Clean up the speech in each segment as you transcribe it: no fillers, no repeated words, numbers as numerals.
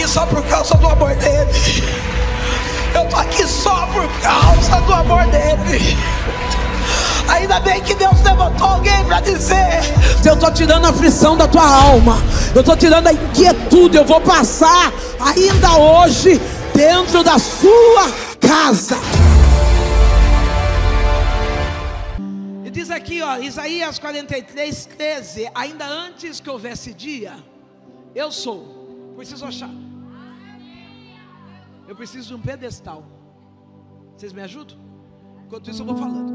aqui só por causa do amor dele. Eu estou aqui só por causa do amor dele. Ainda bem que Deus levantou alguém para dizer: eu estou tirando a aflição da tua alma, eu estou tirando a inquietude. Eu vou passar ainda hoje dentro da sua casa. E diz aqui, ó, Isaías 43, 13: ainda antes que houvesse dia, eu sou. Preciso achar. Eu preciso de um pedestal. Vocês me ajudam? Enquanto isso eu vou falando.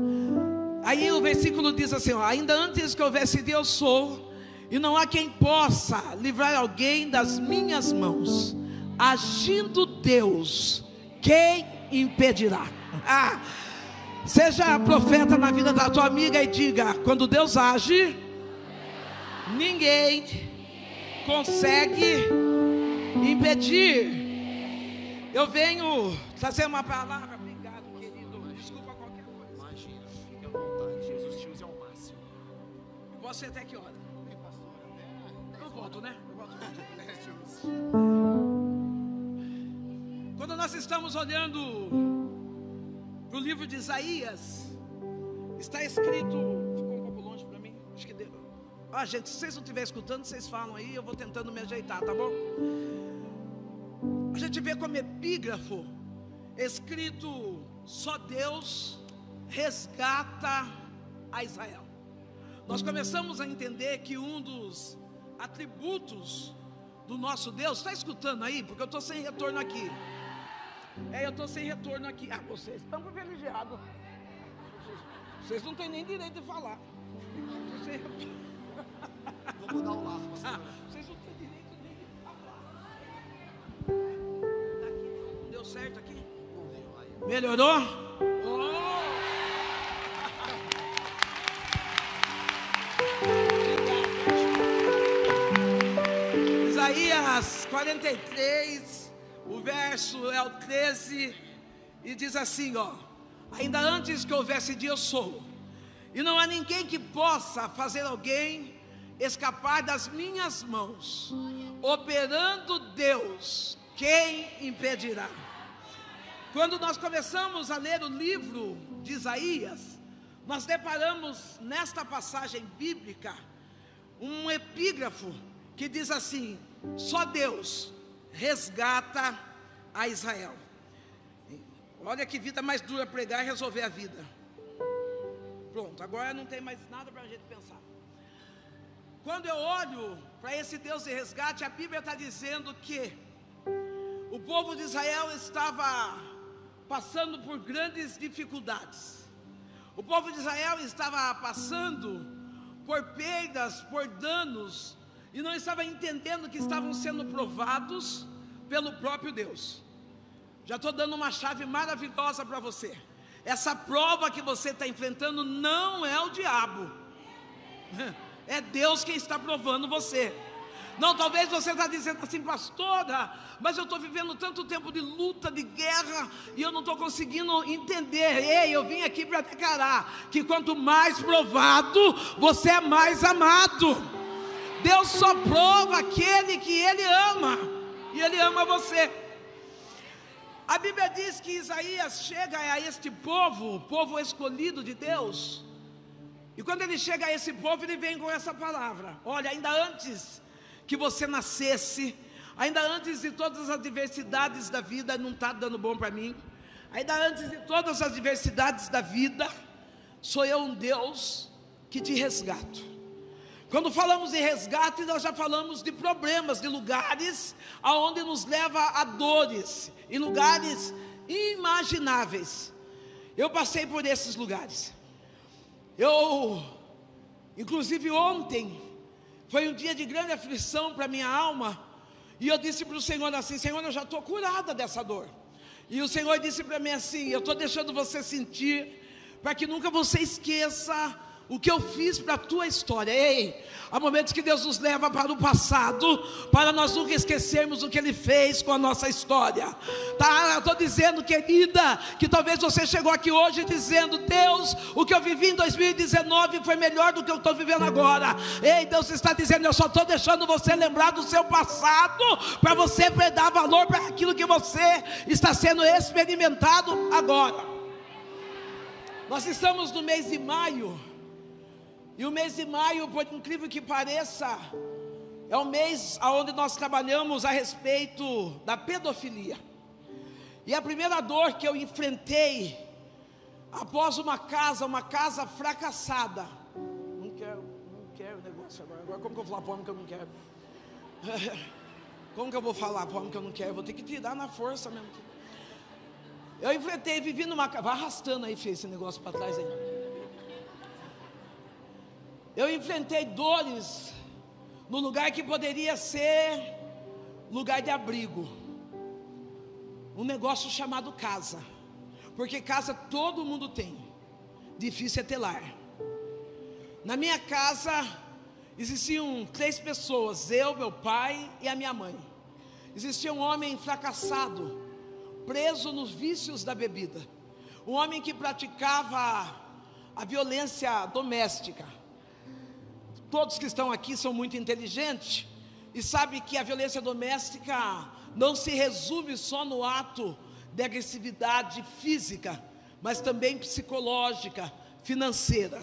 Aí o versículo diz assim, ó: ainda antes que houvesse dia eu sou, e não há quem possa livrar alguém das minhas mãos. Agindo Deus, quem impedirá? Seja profeta na vida da tua amiga e diga: quando Deus age, ninguém consegue impedir. Eu venho trazer uma palavra. Obrigado, querido. Desculpa qualquer coisa. Imagina, fique à vontade. Jesus te usa ao máximo. Você até que hora? Eu volto, né? Eu volto. Quando nós estamos olhando para o livro de Isaías, está escrito. Ficou um pouco longe para mim. Acho que deu. Gente, se vocês não estiverem escutando, vocês falam aí. Eu vou tentando me ajeitar, tá bom? A gente vê como epígrafo escrito: só Deus resgata a Israel. Nós começamos a entender que um dos atributos do nosso Deus, está escutando aí? Porque eu estou sem retorno aqui. Eu estou sem retorno aqui. Vocês estão privilegiados. Vocês não têm nem direito de falar. Vou mudar o lado, pastor. Vocês não têm direito nem de falar. Daqui, deu certo aqui? Melhorou? Isaías 43, o verso é o 13, e diz assim, ó: ainda antes que houvesse dia eu sou, e não há ninguém que possa fazer alguém escapar das minhas mãos. Operando Deus, quem impedirá? Quando nós começamos a ler o livro de Isaías, nós deparamos nesta passagem bíblica um epígrafo que diz assim: só Deus resgata a Israel. Olha que vida mais dura pregar e resolver a vida. Pronto, agora não tem mais nada para a gente pensar. Quando eu olho para esse Deus de resgate, a Bíblia está dizendo que o povo de Israel estava passando por grandes dificuldades. O povo de Israel estava passando por perdas, por danos, e não estava entendendo que estavam sendo provados pelo próprio Deus. Já estou dando uma chave maravilhosa para você. Essa prova que você está enfrentando não é o diabo, é Deus quem está provando você. Não, talvez você está dizendo assim: pastora, mas eu estou vivendo tanto tempo de luta, de guerra, e eu não estou conseguindo entender. Ei, eu vim aqui para declarar que quanto mais provado, você é mais amado. Deus só prova aquele que Ele ama, e Ele ama você. A Bíblia diz que Isaías chega a este povo, o povo escolhido de Deus, e quando ele chega a esse povo, ele vem com essa palavra: olha, ainda antes que você nascesse, ainda antes de todas as adversidades da vida, não está dando bom para mim, ainda antes de todas as adversidades da vida, sou eu um Deus que te resgato. Quando falamos de resgate, nós já falamos de problemas, de lugares aonde nos leva a dores, em lugares inimagináveis. Eu passei por esses lugares. Inclusive ontem, foi um dia de grande aflição para minha alma, e eu disse para o Senhor assim: Senhor, eu já estou curada dessa dor. E o Senhor disse para mim assim: eu estou deixando você sentir, para que nunca você esqueça o que eu fiz para a tua história. Ei, há momentos que Deus nos leva para o passado, para nós nunca esquecermos o que Ele fez com a nossa história. Tá? Eu estou dizendo, querida, que talvez você chegou aqui hoje dizendo: Deus, o que eu vivi em 2019 foi melhor do que eu estou vivendo agora. Ei, Deus está dizendo: eu só estou deixando você lembrar do seu passado, para você dar valor para aquilo que você está sendo experimentado agora. Nós estamos no mês de maio, e o mês de maio, por incrível que pareça, é o mês onde nós trabalhamos a respeito da pedofilia. E a primeira dor que eu enfrentei após uma casa fracassada. Não quero o negócio agora como que eu vou falar para o homem que eu não quero? Como que eu vou falar para o homem que eu não quero? Eu vou ter que tirar na força mesmo. Eu enfrentei, vivi numa casa. Vai arrastando aí, filho, esse negócio para trás aí. Eu enfrentei dores no lugar que poderia ser lugar de abrigo. Um negócio chamado casa. Porque casa todo mundo tem. Difícil é ter lar. Na minha casa existiam 3 pessoas: eu, meu pai e a minha mãe. Existia um homem fracassado, preso nos vícios da bebida. Um homem que praticava a violência doméstica. Todos que estão aqui são muito inteligentes e sabem que a violência doméstica não se resume só no ato de agressividade física, mas também psicológica, financeira.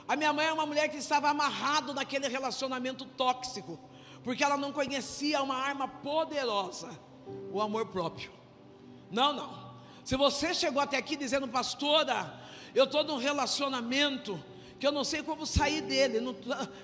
A minha mãe é uma mulher que estava amarrada naquele relacionamento tóxico, porque ela não conhecia uma arma poderosa, o amor próprio. Não. Se você chegou até aqui dizendo: pastora, eu estou num relacionamento que eu não sei como sair dele.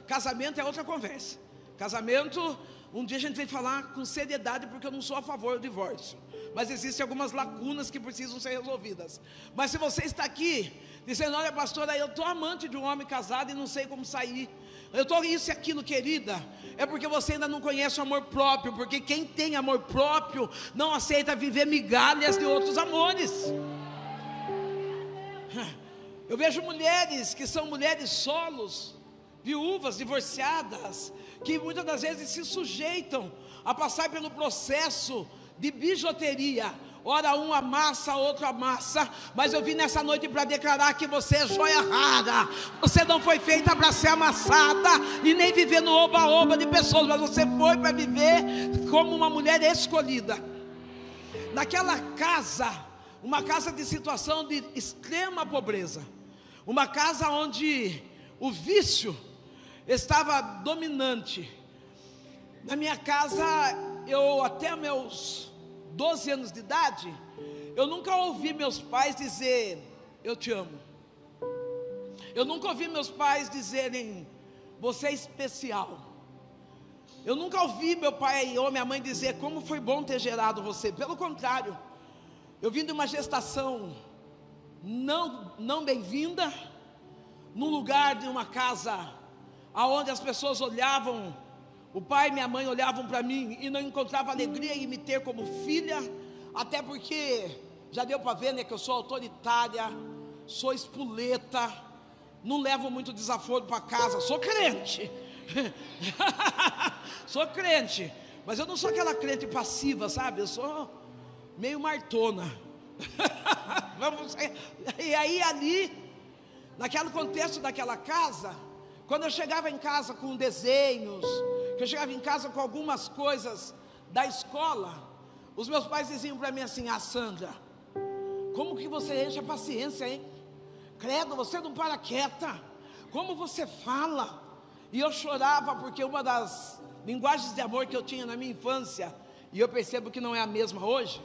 Casamento é outra conversa. Casamento, um dia a gente vai falar com seriedade, porque eu não sou a favor do divórcio, mas existem algumas lacunas que precisam ser resolvidas. Mas se você está aqui dizendo: olha, pastora, eu estou amante de um homem casado e não sei como sair, eu estou isso e aquilo, querida, é porque você ainda não conhece o amor próprio. Porque quem tem amor próprio não aceita viver migalhas de outros amores. Eu vejo mulheres que são mulheres solos, viúvas, divorciadas, que muitas das vezes se sujeitam a passar pelo processo de bijuteria. Ora um amassa, outro amassa. Mas eu vim nessa noite para declarar que você é joia rara. Você não foi feita para ser amassada e nem viver no oba-oba de pessoas, mas você foi para viver como uma mulher escolhida. Naquela casa, uma casa de situação de extrema pobreza, uma casa onde o vício estava dominante. Na minha casa, eu até meus 12 anos de idade, eu nunca ouvi meus pais dizer: eu te amo. Eu nunca ouvi meus pais dizerem: você é especial. Eu nunca ouvi meu pai ou minha mãe dizer: como foi bom ter gerado você. Pelo contrário, eu vim de uma gestação não bem-vinda, num lugar de uma casa aonde as pessoas olhavam, o pai e minha mãe olhavam para mim e não encontravam alegria em me ter como filha, até porque já deu para ver, né, que eu sou autoritária, sou espoleta, não levo muito desaforo para casa, sou crente, sou crente, mas eu não sou aquela crente passiva, sabe? Eu sou meio martona. E aí ali, naquele contexto daquela casa, quando eu chegava em casa com desenhos, que eu chegava em casa com algumas coisas da escola, os meus pais diziam para mim assim: ah, Sandra, como que você enche a paciência, hein? Credo, você não para quieta, como você fala? E eu chorava, porque uma das linguagens de amor que eu tinha na minha infância, e eu percebo que não é a mesma hoje,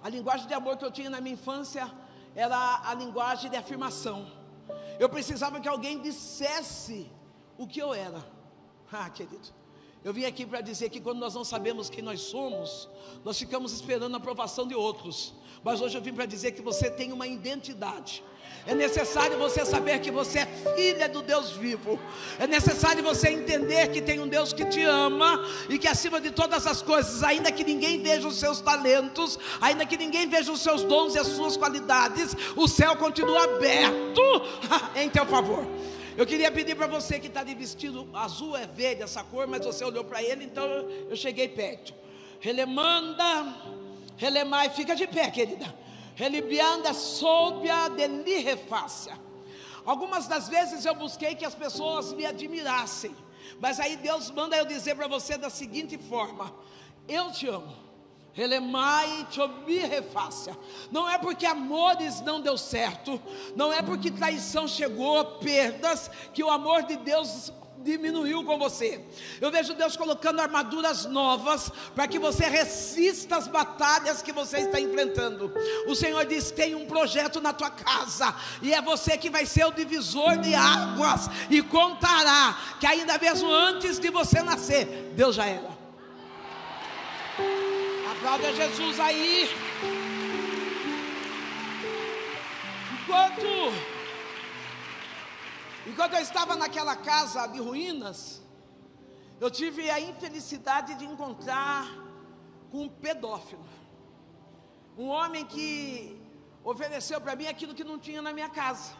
a linguagem de amor que eu tinha na minha infância era a linguagem de afirmação. Eu precisava que alguém dissesse o que eu era. Ah, querido, eu vim aqui para dizer que quando nós não sabemos quem nós somos, nós ficamos esperando a aprovação de outros. Mas hoje eu vim para dizer que você tem uma identidade. É necessário você saber que você é filha do Deus vivo. É necessário você entender que tem um Deus que te ama, e que acima de todas as coisas, ainda que ninguém veja os seus talentos, ainda que ninguém veja os seus dons e as suas qualidades, o céu continua aberto em teu favor. Eu queria pedir para você que está de vestido azul, é verde essa cor, mas você olhou para ele, então eu cheguei perto. Relemanda, relemai, fica de pé, querida. Relibianda, soubia, delirefácia. Algumas das vezes eu busquei que as pessoas me admirassem, mas aí Deus manda eu dizer para você da seguinte forma: eu te amo. Relemai, refácia. Não é porque amores não deu certo, não é porque traição chegou, perdas, que o amor de Deus diminuiu com você. Eu vejo Deus colocando armaduras novas para que você resista às batalhas que você está enfrentando. O Senhor diz: tem um projeto na tua casa, e é você que vai ser o divisor de águas, e contará que ainda mesmo antes de você nascer, Deus já era. Aplauda Jesus aí. Enquanto eu estava naquela casa de ruínas, eu tive a infelicidade de encontrar com um pedófilo, um homem que ofereceu para mim aquilo que não tinha na minha casa.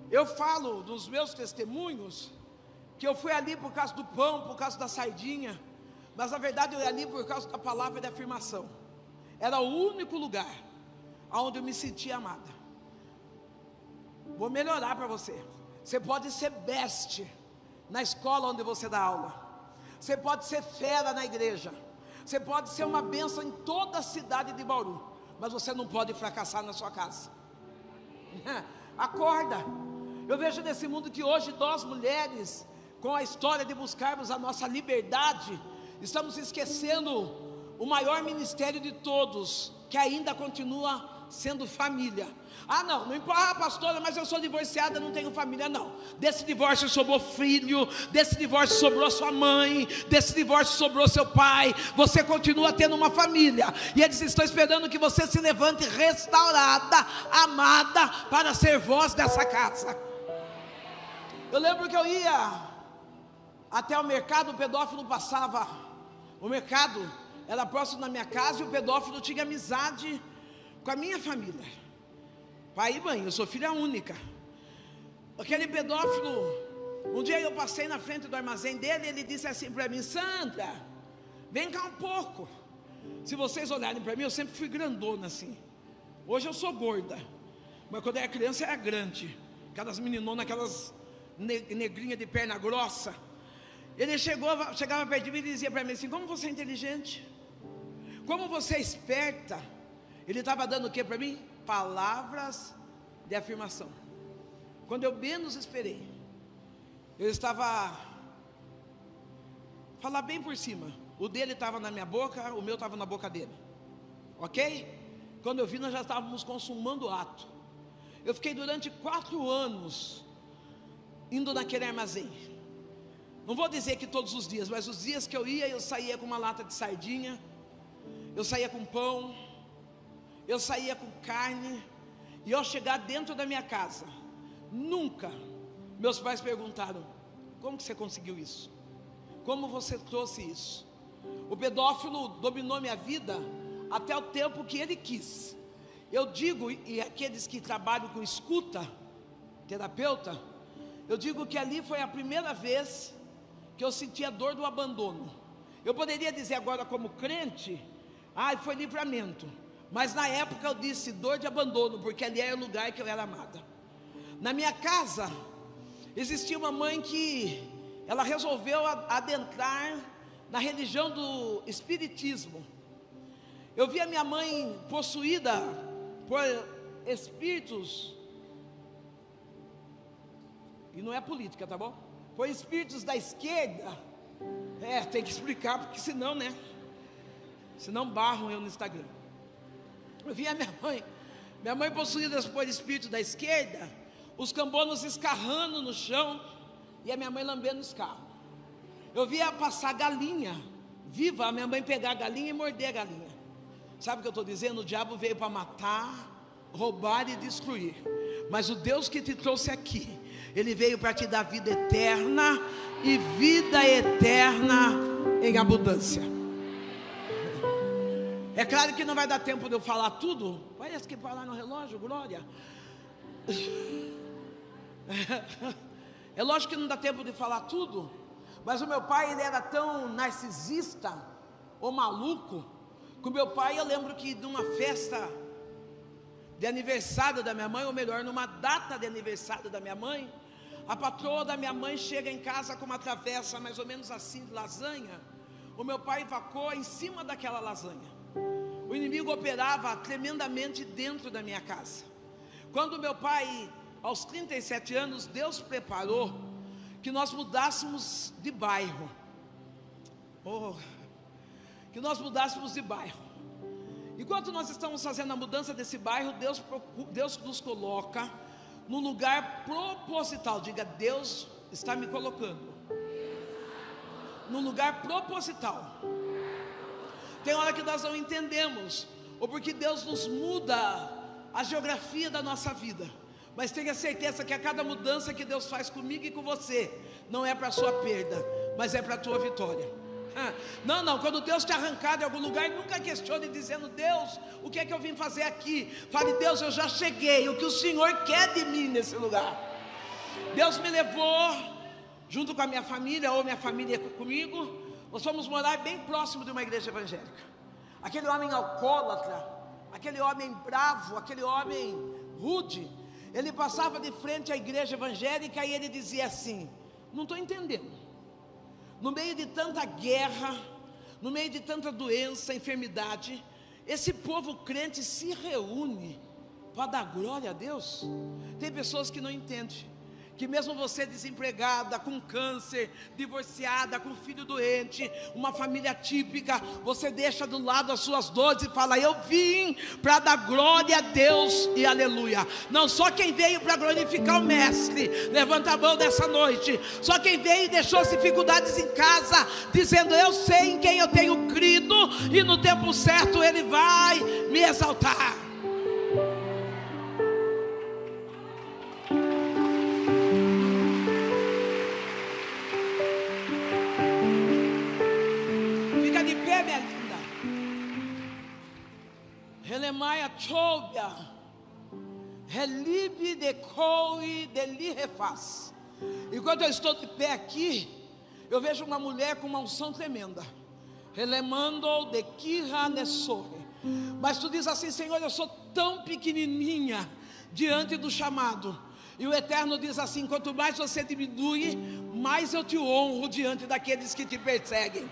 Eu falo dos meus testemunhos que eu fui ali por causa do pão, por causa da sardinha, mas na verdade eu ia ali por causa da palavra de afirmação. Era o único lugar onde eu me sentia amada. Vou melhorar para você. Você pode ser best na escola onde você dá aula. Você pode ser fera na igreja. Você pode ser uma bênção em toda a cidade de Bauru, mas você não pode fracassar na sua casa. Acorda. Eu vejo nesse mundo que hoje nós mulheres, com a história de buscarmos a nossa liberdade, estamos esquecendo o maior ministério de todos, que ainda continua sendo família. Não importa, pastora, mas eu sou divorciada, não tenho família. Não, desse divórcio sobrou filho, desse divórcio sobrou sua mãe, desse divórcio sobrou seu pai. Você continua tendo uma família, e eles estão esperando que você se levante restaurada, amada, para ser voz dessa casa. Eu lembro que eu ia até o mercado, o pedófilo passava. O mercado era próximo da minha casa, e o pedófilo tinha amizade com a minha família, pai e mãe. Eu sou filha única. Aquele pedófilo, um dia eu passei na frente do armazém dele, e ele disse assim para mim: Sandra, vem cá um pouco. Se vocês olharem para mim, eu sempre fui grandona assim. Hoje eu sou gorda, mas quando eu era criança eu era grande. Aquelas meninonas, aquelas negrinhas de perna grossa. Ele chegava perto de mim e dizia para mim assim: como você é inteligente, como você é esperta. Ele estava dando o que para mim? Palavras de afirmação. Quando eu menos esperei, eu estava, falar bem por cima, o dele estava na minha boca, o meu estava na boca dele, ok? Quando eu vi, nós já estávamos consumando o ato. Eu fiquei durante 4 anos indo naquele armazém. Não vou dizer que todos os dias, mas os dias que eu ia, eu saía com uma lata de sardinha, eu saía com pão, eu saía com carne. E ao chegar dentro da minha casa, nunca meus pais perguntaram: como que você conseguiu isso? Como você trouxe isso? O pedófilo dominou minha vida até o tempo que ele quis. Eu digo, e aqueles que trabalham com escuta, terapeuta, eu digo que ali foi a primeira vez que eu senti a dor do abandono. Eu poderia dizer agora como crente: foi livramento. Mas na época eu disse dor de abandono, porque ali era o lugar que eu era amada. Na minha casa existia uma mãe que ela resolveu adentrar na religião do espiritismo. Eu vi a minha mãe possuída por espíritos, e não é política, tá bom? Por espíritos da esquerda. Tem que explicar, porque senão, senão barram eu no Instagram. Eu vi a minha mãe possuída por espírito da esquerda, os cambonos escarrando no chão, e a minha mãe lambendo os carros. Eu via passar galinha viva, a minha mãe pegar a galinha e morder a galinha. Sabe o que eu estou dizendo? O diabo veio para matar, roubar e destruir, mas o Deus que te trouxe aqui, Ele veio para te dar vida eterna, e vida eterna em abundância. É claro que não vai dar tempo de eu falar tudo. Parece que falar no relógio, glória. É lógico que não dá tempo de falar tudo, mas o meu pai, ele era tão narcisista ou maluco, que o meu pai, eu lembro que numa festa de aniversário da minha mãe, ou melhor, numa data de aniversário da minha mãe, a patroa da minha mãe chega em casa com uma travessa mais ou menos assim de lasanha. O meu pai evacou em cima daquela lasanha. O inimigo operava tremendamente dentro da minha casa. Quando meu pai, aos 37 anos, Deus preparou que nós mudássemos de bairro. Que nós mudássemos de bairro. Enquanto nós estamos fazendo a mudança desse bairro, Deus nos coloca num lugar proposital. Diga, Deus está me colocando num lugar proposital. Tem hora que nós não entendemos, ou porque Deus nos muda a geografia da nossa vida, mas tenha certeza que a cada mudança que Deus faz comigo e com você, não é para a sua perda, mas é para a tua vitória. Não, quando Deus te arrancar de algum lugar, nunca questione dizendo, Deus, o que é que eu vim fazer aqui? Fale, Deus, eu já cheguei, o que o Senhor quer de mim nesse lugar? Deus me levou, junto com a minha família, ou minha família comigo, nós fomos morar bem próximo de uma igreja evangélica. Aquele homem alcoólatra, aquele homem bravo, aquele homem rude, ele passava de frente à igreja evangélica e ele dizia assim, não estou entendendo. No meio de tanta guerra, no meio de tanta doença, enfermidade, esse povo crente se reúne para dar glória a Deus. Tem pessoas que não entendem, que mesmo você desempregada, com câncer, divorciada, com filho doente, uma família típica, você deixa do lado as suas dores e fala, eu vim para dar glória a Deus e aleluia. Não só quem veio para glorificar o mestre, levanta a mão nessa noite. Só quem veio e deixou as dificuldades em casa, dizendo, eu sei em quem eu tenho crido, e no tempo certo Ele vai me exaltar. Relemaia Tchobia, Relibe de Coi de Lirefaz. Enquanto eu estou de pé aqui, eu vejo uma mulher com uma unção tremenda, Relemando de Kira Nessore. Mas tu diz assim, Senhor, eu sou tão pequenininha diante do chamado. E o Eterno diz assim, quanto mais você diminui, mais eu te honro diante daqueles que te perseguem.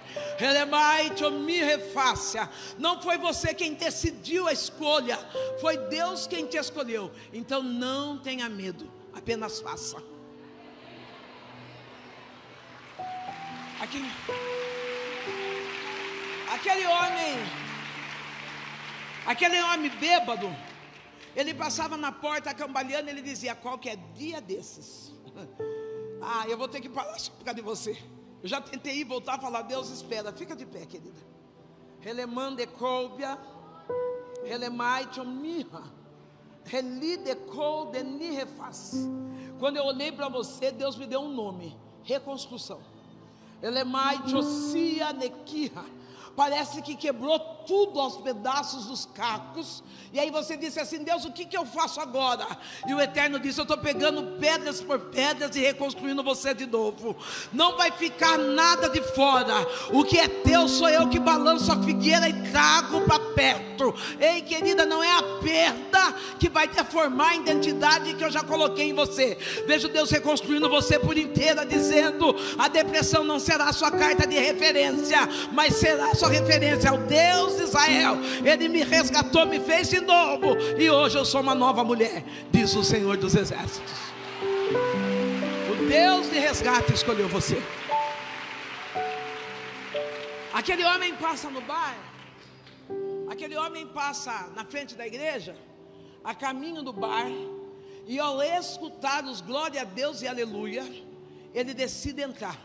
Não foi você quem decidiu a escolha, foi Deus quem te escolheu. Então não tenha medo, apenas faça. Aquele homem bêbado, ele passava na porta cambaleando, ele dizia, qualquer dia desses, eu vou ter que parar só por causa de você. Eu já tentei ir, voltar a falar, Deus espera, fica de pé, querida. Relemande Colbia, Relemai Chomiha, Relide Col de Nirefaz. Quando eu olhei para você, Deus me deu um nome, reconstrução. Relemai Chosia Nekiha. Parece que quebrou tudo aos pedaços dos cacos. E aí você disse assim, Deus, o que eu faço agora? E o Eterno disse, eu estou pegando pedras por pedras e reconstruindo você de novo. Não vai ficar nada de fora. O que é teu sou eu que balanço a figueira e trago para perto. Ei, querida, não é a perda que vai deformar a identidade que eu já coloquei em você. Vejo Deus reconstruindo você por inteira, dizendo, a depressão não será a sua carta de referência, mas será a sua referência ao Deus de Israel. Ele me resgatou, me fez de novo, e hoje eu sou uma nova mulher, diz o Senhor dos Exércitos. O Deus de resgate escolheu você. Aquele homem passa no bar, aquele homem passa na frente da igreja, a caminho do bar, e ao escutar os glória a Deus e aleluia, ele decide entrar.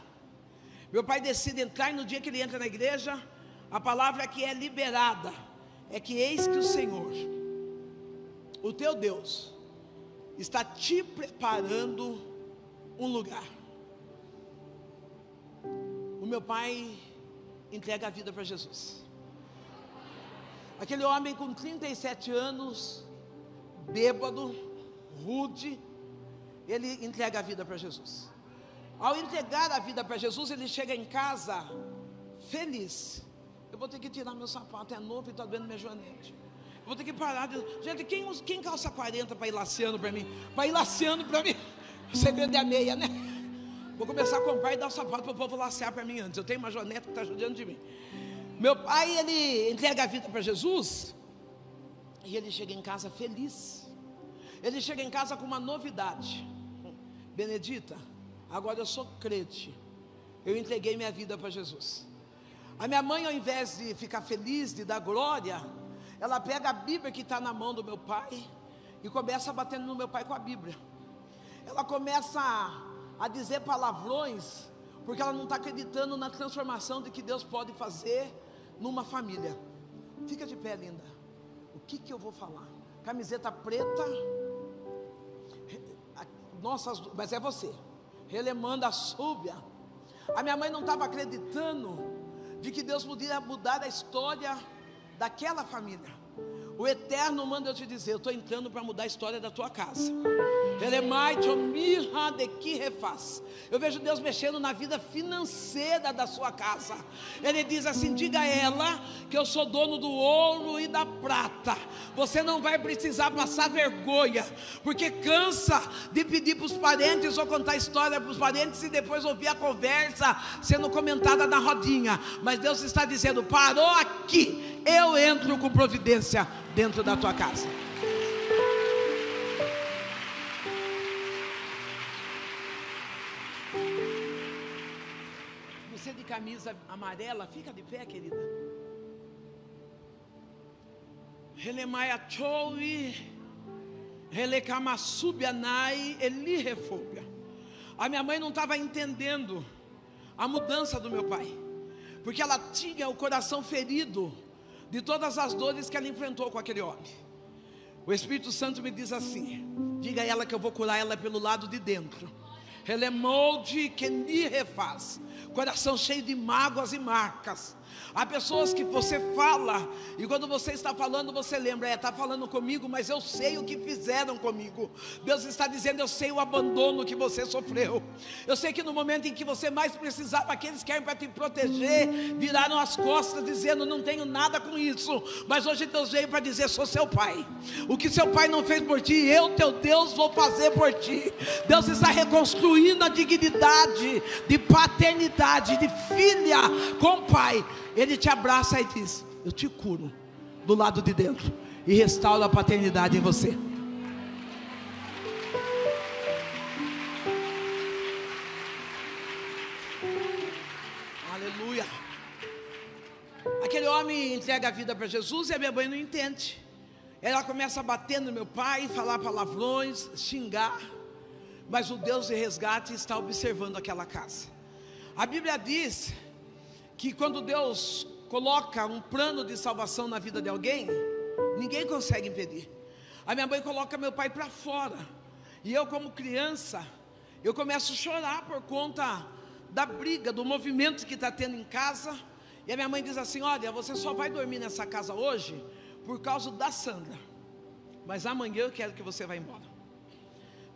Meu pai decide entrar, e no dia que ele entra na igreja, a palavra que é liberada é que eis que o Senhor, o teu Deus, está te preparando um lugar. O meu pai entrega a vida para Jesus. Aquele homem com 37 anos, bêbado, rude, ele entrega a vida para Jesus. ao entregar a vida para Jesus, ele chega em casa feliz. Eu vou ter que tirar meu sapato, é novo e está doendo minha joanete. Eu vou ter que parar. Gente, quem calça 40 para ir laceando para mim? Para ir laceando para mim. O segredo é a meia, né? Vou começar a comprar e dar o sapato para o povo lacear para mim antes. Eu tenho uma joanete que está judiando de mim. Meu pai, ele entrega a vida para Jesus. E ele chega em casa feliz. Ele chega em casa com uma novidade. Benedita, agora eu sou crente. Eu entreguei minha vida para Jesus. A minha mãe, ao invés de ficar feliz, de dar glória, ela pega a Bíblia que está na mão do meu pai e começa batendo no meu pai com a Bíblia. Ela começa a dizer palavrões, porque ela não está acreditando na transformação de que Deus pode fazer numa família. Fica de pé, linda. O que eu vou falar? Camiseta preta. Nossa, mas é você. Relemando a súbia. A minha mãe não estava acreditando de que Deus podia mudar a história daquela família. O Eterno manda eu te dizer: eu estou entrando para mudar a história da tua casa. Eu vejo Deus mexendo na vida financeira da sua casa. Ele diz assim: diga a ela que eu sou dono do ouro e da prata. Você não vai precisar passar vergonha, porque cansa de pedir para os parentes ou contar história para os parentes e depois ouvir a conversa sendo comentada na rodinha. Mas Deus está dizendo: parou aqui, eu entro com providência dentro da tua casa. Você de camisa amarela, fica de pé, querida. Relemaia choui, relecamasubianai, elirefobia. A minha mãe não estava entendendo a mudança do meu pai, porque ela tinha o coração ferido de todas as dores que ela enfrentou com aquele homem. O Espírito Santo me diz assim: diga a ela que eu vou curar ela pelo lado de dentro. Relemolde que me refaz. Coração cheio de mágoas e marcas. Há pessoas que você fala e quando você está falando você lembra: está falando comigo, mas eu sei o que fizeram comigo. Deus está dizendo: eu sei o abandono que você sofreu. Eu sei que no momento em que você mais precisava, aqueles que eram para te proteger viraram as costas dizendo: não tenho nada com isso. Mas hoje Deus veio para dizer: sou seu pai. O que seu pai não fez por ti, eu, teu Deus, vou fazer por ti. Deus está reconstruindo a dignidade de paternidade, de filha com pai. Ele te abraça e diz: eu te curo do lado de dentro e restauro a paternidade em você. Aleluia. Aquele homem entrega a vida para Jesus e a minha mãe não entende. Ela começa a bater no meu pai, falar palavrões, xingar. Mas o Deus de resgate está observando aquela casa. A Bíblia diz que quando Deus coloca um plano de salvação na vida de alguém, ninguém consegue impedir. A minha mãe coloca meu pai para fora, e eu, como criança, eu começo a chorar por conta da briga, do movimento que está tendo em casa. E a minha mãe diz assim: olha, você só vai dormir nessa casa hoje por causa da Sandra, mas amanhã eu quero que você vá embora.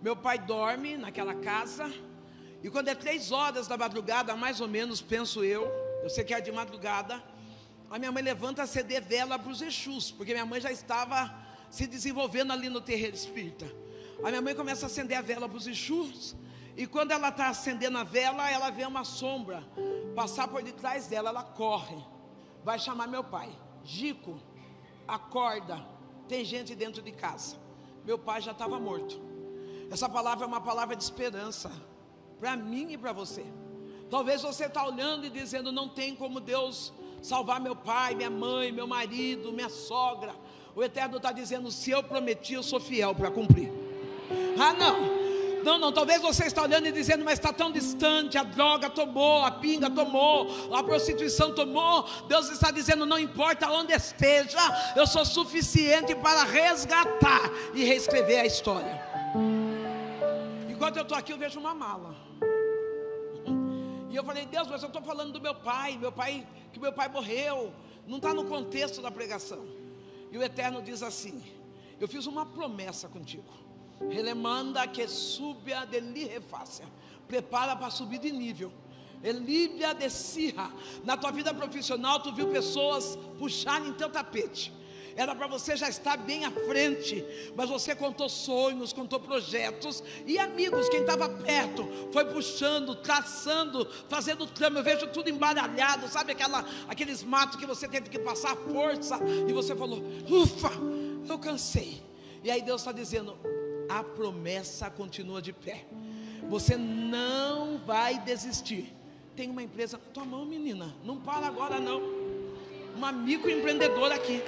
Meu pai dorme naquela casa, e quando é 3 horas da madrugada, mais ou menos, penso eu sei que é de madrugada, a minha mãe levanta a acender vela para os Exus, porque minha mãe já estava se desenvolvendo ali no terreiro espírita. A minha mãe começa a acender a vela para os Exus, e quando ela está acendendo a vela, ela vê uma sombra passar por detrás dela. Ela corre, vai chamar meu pai: Gico, acorda, tem gente dentro de casa. Meu pai já estava morto. Essa palavra é uma palavra de esperança para mim e para você. Talvez você está olhando e dizendo: não tem como Deus salvar meu pai, minha mãe, meu marido, minha sogra. O Eterno está dizendo: se eu prometi, eu sou fiel para cumprir. Ah, não, talvez você está olhando e dizendo: mas está tão distante, a droga tomou, a pinga tomou, a prostituição tomou. Deus está dizendo: não importa onde esteja, eu sou suficiente para resgatar e reescrever a história. Enquanto eu estou aqui, eu vejo uma mala. E eu falei: Deus, mas eu estou falando do meu pai, que meu pai morreu, não está no contexto da pregação. E o Eterno diz assim: eu fiz uma promessa contigo. Relemanda que subia de lirefácia. Prepara para subir de nível. Elíbia de Sirra. Na tua vida profissional, tu viu pessoas puxarem teu tapete. Era para você já estar bem à frente, mas você contou sonhos, contou projetos, e amigos, quem estava perto, foi puxando, traçando, fazendo trama. Eu vejo tudo embaralhado, sabe aqueles matos que você teve que passar força, e você falou, ufa, eu cansei. E aí Deus está dizendo, a promessa continua de pé, você não vai desistir. Tem uma empresa na tua mão, menina, não para agora não. Uma microempreendedora aqui.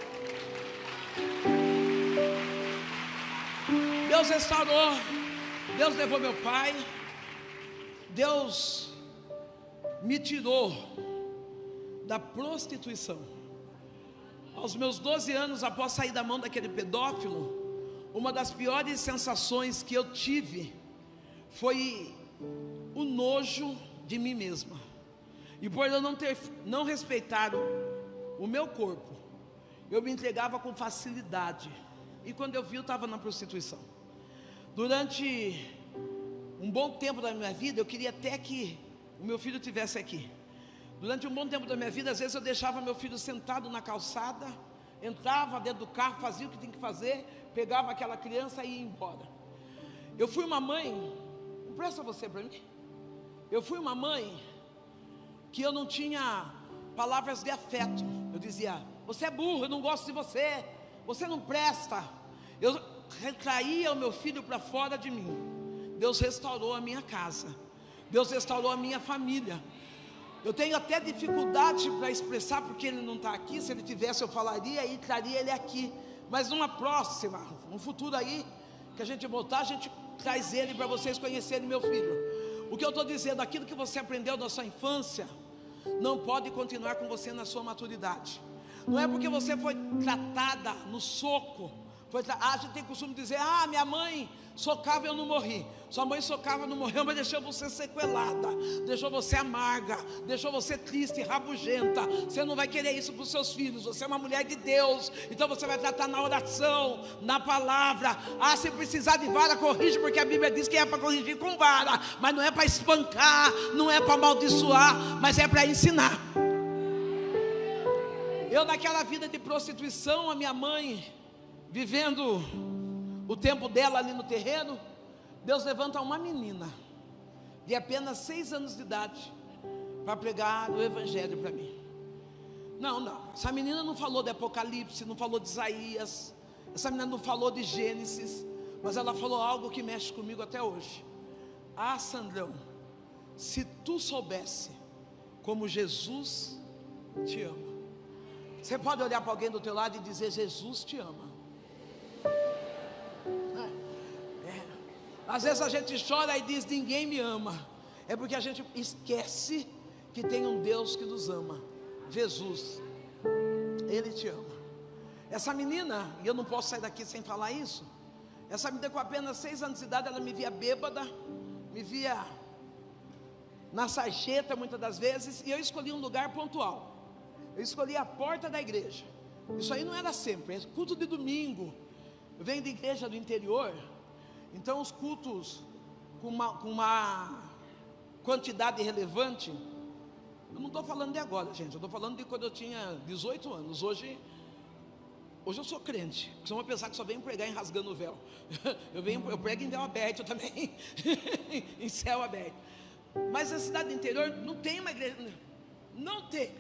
Deus restaurou, Deus levou meu pai, Deus me tirou da prostituição. Aos meus 12 anos, após sair da mão daquele pedófilo, uma das piores sensações que eu tive foi o nojo de mim mesma. E por eu não respeitar o meu corpo, eu me entregava com facilidade. E quando eu vi, eu estava na prostituição. Durante um bom tempo da minha vida, eu queria até que o meu filho estivesse aqui. Durante um bom tempo da minha vida, às vezes eu deixava meu filho sentado na calçada, entrava dentro do carro, fazia o que tinha que fazer, pegava aquela criança e ia embora. Eu fui uma mãe, empresta você para mim. Eu fui uma mãe que eu não tinha palavras de afeto. Eu dizia, você é burro, eu não gosto de você, você não presta. Eu retraía o meu filho para fora de mim. Deus restaurou a minha casa, Deus restaurou a minha família. Eu tenho até dificuldade para expressar, porque ele não está aqui. Se ele tivesse, eu falaria e traria ele aqui. Mas numa próxima, um futuro aí, que a gente voltar, a gente traz ele para vocês conhecerem meu filho. O que eu estou dizendo, aquilo que você aprendeu da sua infância, não pode continuar com você na sua maturidade. Não é porque você foi tratada no soco, a gente tem costume de dizer, minha mãe socava e eu não morri. Sua mãe socava e não morreu, mas deixou você sequelada, deixou você amarga, deixou você triste, rabugenta. Você não vai querer isso para os seus filhos. Você é uma mulher de Deus, então você vai tratar na oração, na palavra. Se precisar de vara, corrige, porque a Bíblia diz que é para corrigir com vara, mas não é para espancar, não é para amaldiçoar, mas é para ensinar. Eu naquela vida de prostituição, a minha mãe vivendo o tempo dela ali no terreno, Deus levanta uma menina de apenas 6 anos de idade para pregar o evangelho para mim. Não, essa menina não falou de Apocalipse, não falou de Isaías, essa menina não falou de Gênesis, mas ela falou algo que mexe comigo até hoje. Sandrão, se tu soubesse como Jesus te ama. Você pode olhar para alguém do teu lado e dizer, Jesus te ama. Às vezes a gente chora e diz, ninguém me ama. É porque a gente esquece que tem um Deus que nos ama. Jesus, Ele te ama. Essa menina, e eu não posso sair daqui sem falar isso, essa menina com apenas 6 anos de idade, ela me via bêbada, me via na sarjeta muitas das vezes, e eu escolhi um lugar pontual. Eu escolhi a porta da igreja. Isso aí não era sempre, é culto de domingo. Eu venho de igreja do interior, então os cultos com uma quantidade relevante. Eu não estou falando de agora, gente, eu estou falando de quando eu tinha 18 anos. Hoje eu sou crente. Vocês vão pensar que só venho pregar em rasgando o véu. Eu prego em véu aberto também, em céu aberto. Mas na cidade do interior não tem uma igreja, não tem.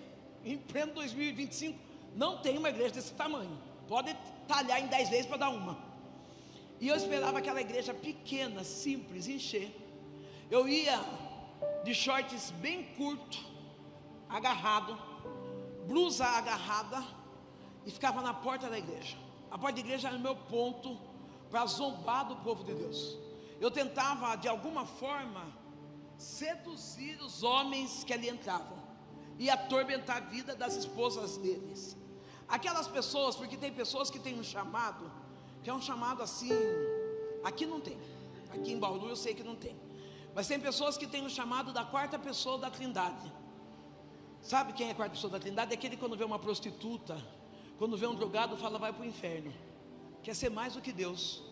Em pleno 2025 não tem uma igreja desse tamanho. Pode talhar em 10 vezes para dar uma. E eu esperava aquela igreja pequena, simples, encher. Eu ia de shorts bem curto, agarrado, blusa agarrada, e ficava na porta da igreja. A porta da igreja era o meu ponto para zombar do povo de Deus. Eu tentava de alguma forma seduzir os homens que ali entravam e atormentar a vida das esposas deles. Aquelas pessoas, porque tem pessoas que têm um chamado, que é um chamado assim, aqui não tem, aqui em Bauru eu sei que não tem, mas tem pessoas que têm um chamado da quarta pessoa da Trindade. Sabe quem é a quarta pessoa da Trindade? É aquele que quando vê uma prostituta, quando vê um drogado, fala vai para o inferno, quer ser mais do que Deus,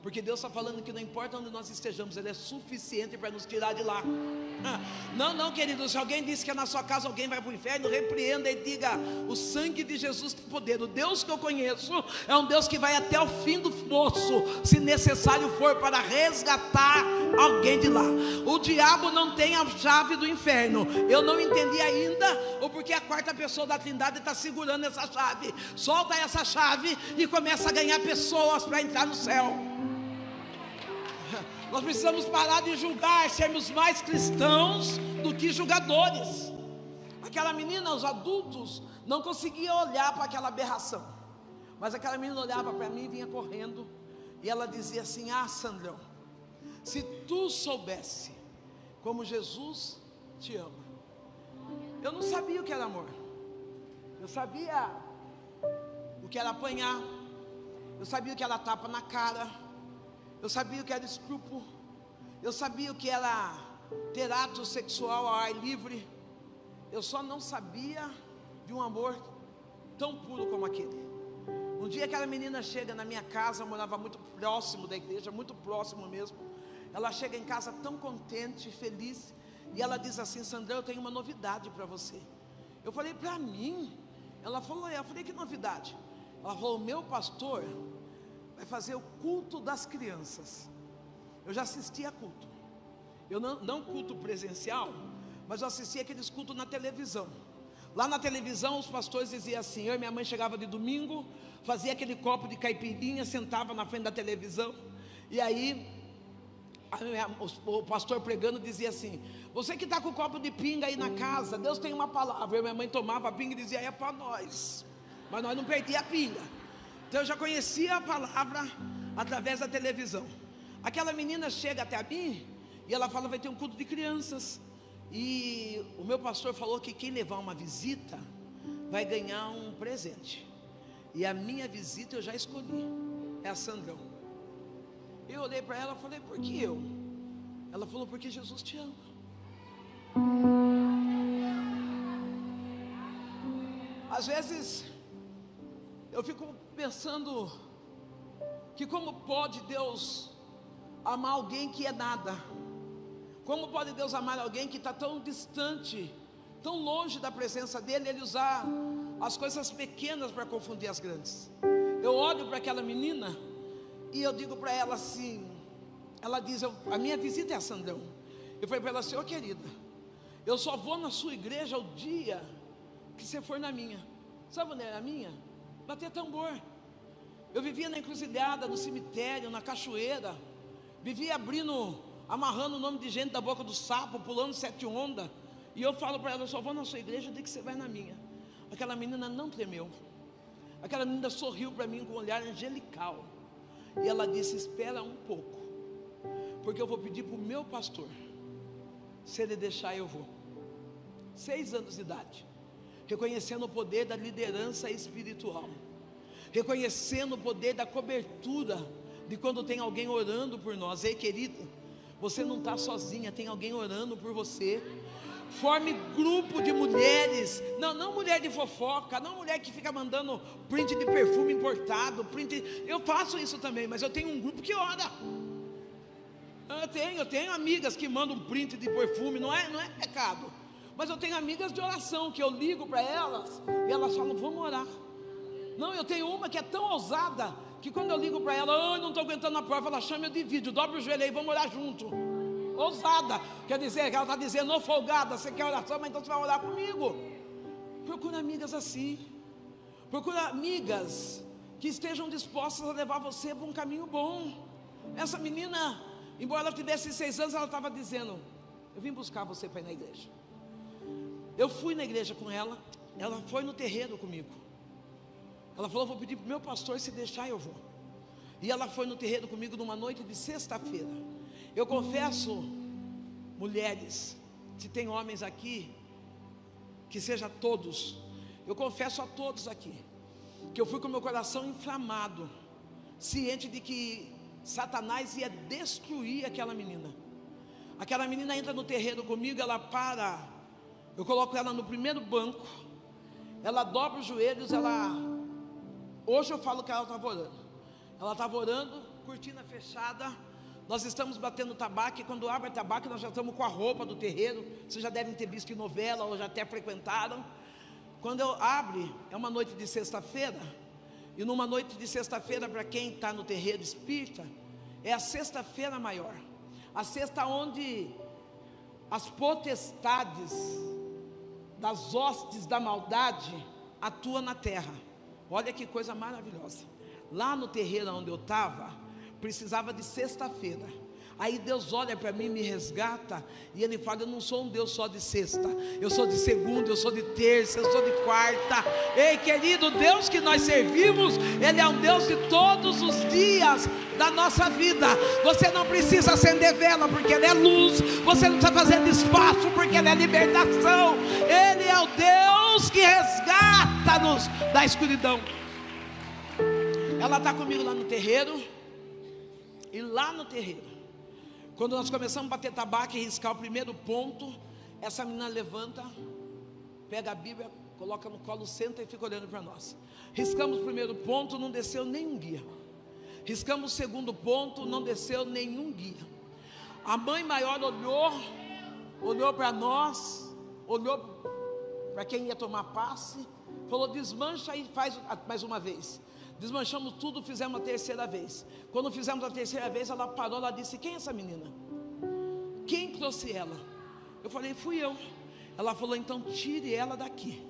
Porque Deus está falando que não importa onde nós estejamos, Ele é suficiente para nos tirar de lá. Não, querido, se alguém disse que é na sua casa alguém vai para o inferno, repreenda e diga: o sangue de Jesus tem poder. O Deus que eu conheço é um Deus que vai até o fim do poço, se necessário for, para resgatar alguém de lá. O diabo não tem a chave do inferno. Eu não entendi ainda o porquê a quarta pessoa da Trindade está segurando essa chave. Solta essa chave e começa a ganhar pessoas para entrar no céu. Nós precisamos parar de julgar, sermos mais cristãos do que julgadores. Aquela menina, os adultos não conseguiam olhar para aquela aberração, mas aquela menina olhava para mim e vinha correndo, e ela dizia assim: ah, Sandrão, se tu soubesse como Jesus te ama. Eu não sabia o que era amor. Eu sabia o que era apanhar, eu sabia o que era tapa na cara, eu sabia o que era estupro, eu sabia o que era ter ato sexual ao ar livre. Eu só não sabia de um amor tão puro como aquele. Um dia aquela menina chega na minha casa, eu morava muito próximo da igreja, muito próximo mesmo. Ela chega em casa tão contente, feliz, e ela diz assim: Sandra, eu tenho uma novidade para você. Eu falei: para mim? Ela falou: eu falei: que novidade? Ela falou: o meu pastor vai fazer o culto das crianças. Eu já assisti a culto. Eu não culto presencial, mas eu assisti aqueles cultos na televisão. Lá na televisão os pastores diziam assim: eu e minha mãe chegava de domingo, fazia aquele copo de caipirinha, sentava na frente da televisão, e aí o pastor pregando dizia assim: você que está com o copo de pinga aí na casa, Deus tem uma palavra. Eu e minha mãe tomava a pinga e dizia: é para nós. Mas nós não perdia a pinga. Então eu já conhecia a palavra através da televisão. Aquela menina chega até a mim e ela fala: vai ter um culto de crianças, e o meu pastor falou que quem levar uma visita vai ganhar um presente. E a minha visita eu já escolhi, é a Sandrão. Eu olhei para ela e falei: por que eu? Ela falou: porque Jesus te ama. Às vezes eu fico pensando que como pode Deus amar alguém que é nada? Como pode Deus amar alguém que está tão distante, tão longe da presença dEle, Ele usar as coisas pequenas para confundir as grandes? Eu olho para aquela menina e eu digo para ela assim, ela diz: a minha visita é a Sandrão. Eu falei para ela assim: ô querida, eu só vou na sua igreja o dia que você for na minha. Sabe onde era a minha? Bater tambor. Eu vivia na encruzilhada, no cemitério, na cachoeira, vivia amarrando o nome de gente da boca do sapo, pulando 7 ondas. E eu falo para ela: eu só vou na sua igreja o dia que você vai na minha. Aquela menina não tremeu. Aquela menina sorriu para mim com um olhar angelical. E ela disse: espera um pouco, porque eu vou pedir para o meu pastor. Se ele deixar, eu vou. 6 anos de idade, reconhecendo o poder da liderança espiritual, reconhecendo o poder da cobertura, de quando tem alguém orando por nós. Ei, querido, você não está sozinha, tem alguém orando por você. Forme grupo de mulheres, não mulher de fofoca, não mulher que fica mandando print de perfume importado, eu faço isso também, mas eu tenho um grupo que ora. Eu tenho amigas que mandam print de perfume, não é pecado, mas eu tenho amigas de oração que eu ligo para elas e elas falam: vamos orar. Não, eu tenho uma que é tão ousada que quando eu ligo para ela: eu não estou aguentando a prova, ela chama, eu divido, dobro o joelho aí, vamos orar junto. Ousada, quer dizer que ela está dizendo: ô folgada, você quer oração, mas então você vai orar comigo. Procura amigas assim, procura amigas que estejam dispostas a levar você para um caminho bom. Essa menina, embora ela tivesse 6 anos, ela estava dizendo: eu vim buscar você para ir na igreja. Eu fui na igreja com ela, ela foi no terreiro comigo. Ela falou: vou pedir para o meu pastor, se deixar eu vou. E ela foi no terreiro comigo numa noite de sexta-feira. Eu confesso, mulheres, se tem homens aqui, que seja todos, eu confesso a todos aqui, que eu fui com meu coração inflamado, ciente de que Satanás ia destruir aquela menina. Aquela menina entra no terreiro comigo, ela para, eu coloco ela no primeiro banco, ela dobra os joelhos, hoje eu falo que ela estava orando. Ela estava orando cortina fechada. Nós estamos batendo tabaco, e quando abre tabaco, nós já estamos com a roupa do terreiro. Vocês já devem ter visto em novela, ou já até frequentaram. Quando eu abro, é uma noite de sexta-feira. E numa noite de sexta-feira, para quem está no terreiro espírita, é a sexta-feira maior. A sexta onde as potestades das hostes da maldade atuam na terra. Olha que coisa maravilhosa. Lá no terreiro onde eu estava, precisava de sexta-feira. Aí Deus olha para mim, me resgata, e Ele fala: eu não sou um Deus só de sexta, eu sou de segunda, eu sou de terça, eu sou de quarta. Ei, querido, Deus que nós servimos, Ele é um Deus de todos os dias da nossa vida. Você não precisa acender vela, porque Ele é luz. Você não precisa fazer despacho, porque Ele é libertação. Ele é o Deus que resgata-nos da escuridão. Ela está comigo lá no terreiro. E lá no terreiro, quando nós começamos a bater tabaco e riscar o primeiro ponto, essa menina levanta, pega a Bíblia, coloca no colo, senta e fica olhando para nós. Riscamos o primeiro ponto, não desceu nenhum guia. Riscamos o segundo ponto, não desceu nenhum guia. A mãe maior olhou para nós, olhou para quem ia tomar passe, falou: desmancha e faz mais uma vez. Desmanchamos tudo, fizemos a terceira vez. Quando fizemos a terceira vez, ela parou, ela disse: quem é essa menina? Quem trouxe ela? Eu falei: fui eu. Ela falou: então tire ela daqui,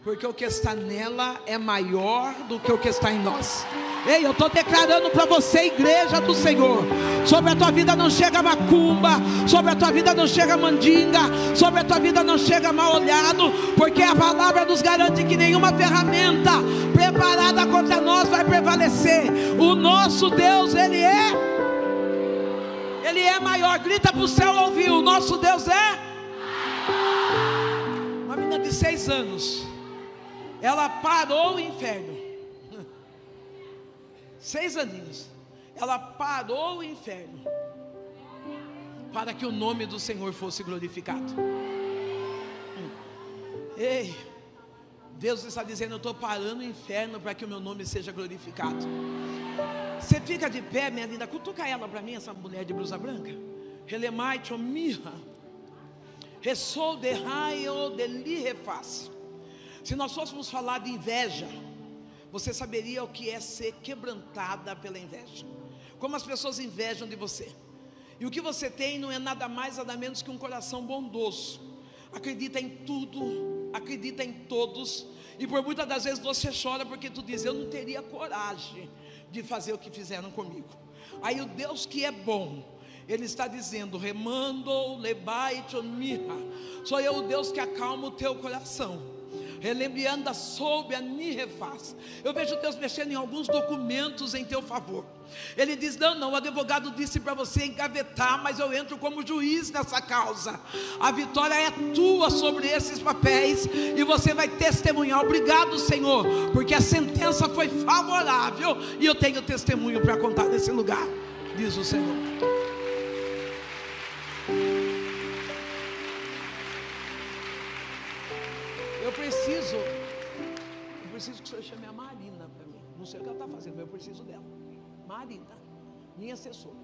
porque o que está nela é maior do que o que está em nós. Ei, eu estou declarando para você, igreja do Senhor, sobre a tua vida não chega macumba, sobre a tua vida não chega mandinga, sobre a tua vida não chega mal olhado, porque a palavra nos garante que nenhuma ferramenta preparada contra nós vai prevalecer. O nosso Deus, Ele é maior. Grita para o céu ouvir: o nosso Deus é. Uma menina de 6 anos, ela parou o inferno. 6 aninhos, ela parou o inferno para que o nome do Senhor fosse glorificado. Ei, Deus está dizendo: eu estou parando o inferno para que o meu nome seja glorificado. Você fica de pé, minha linda, cutuca ela para mim, essa mulher de blusa branca. Relemai chomirra, ressou de raio de li refaz. Se nós fôssemos falar de inveja, você saberia o que é ser quebrantada pela inveja. Como as pessoas invejam de você. E o que você tem não é nada mais, nada menos que um coração bondoso. Acredita em tudo, acredita em todos. E por muitas das vezes você chora porque tu diz: eu não teria coragem de fazer o que fizeram comigo. Aí o Deus que é bom, Ele está dizendo: remando lebai chomirra, sou eu o Deus que acalma o teu coração. Relembrando soube a me refaz. Eu vejo Deus mexendo em alguns documentos em teu favor. Ele diz: não, o advogado disse para você engavetar, mas eu entro como juiz nessa causa. A vitória é tua sobre esses papéis, e você vai testemunhar. Obrigado, Senhor, porque a sentença foi favorável, e eu tenho testemunho para contar nesse lugar, diz o Senhor. Eu preciso que o Senhor chame a Marina para mim. Não sei o que ela está fazendo, mas eu preciso dela. Marina, minha assessora.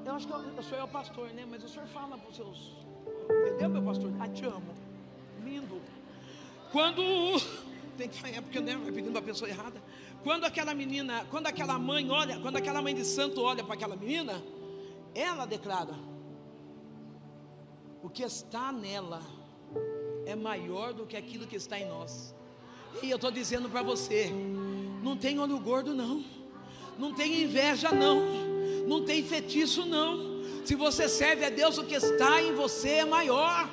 Eu acho que o senhor é o pastor, né? Mas o senhor fala para os seus... Entendeu, meu pastor? Ah, te amo. Lindo. Quando... Tem que falar, porque vai pedindo para a pessoa errada. Quando aquela menina, quando aquela mãe de santo olha para aquela menina, ela declara: o que está nela é maior do que aquilo que está em nós. E eu estou dizendo para você: não tem olho gordo não, não tem inveja não, não tem feitiço não. Se você serve a Deus, o que está em você é maior.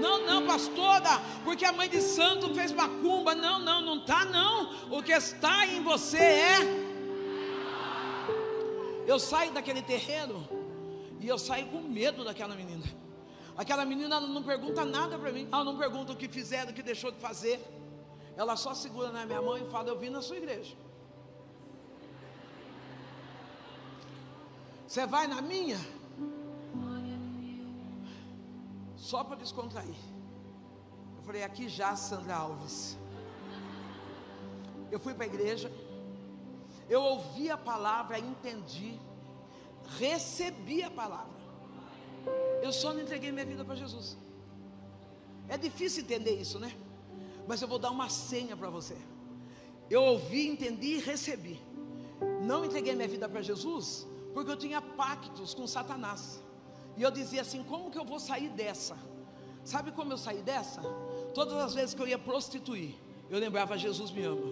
Não, pastora, porque a mãe de santo fez macumba. Não está não. O que está em você é. Eu saio daquele terreiro e eu saio com medo daquela menina. Aquela menina, ela não pergunta nada para mim. Ela não pergunta o que fizeram, o que deixou de fazer. Ela só segura na minha mão e fala: eu vim na sua igreja. Você vai na minha? Só para descontrair. Eu falei: aqui já, Sandra Alves. Eu fui para a igreja. Eu ouvi a palavra, entendi, recebi a palavra. Eu só não entreguei minha vida para Jesus. É difícil entender isso, né? Mas eu vou dar uma senha para você. Eu ouvi, entendi e recebi. Não entreguei minha vida para Jesus porque eu tinha pactos com Satanás. E eu dizia assim: como que eu vou sair dessa? Sabe como eu saí dessa? Todas as vezes que eu ia prostituir, eu lembrava: Jesus me ama.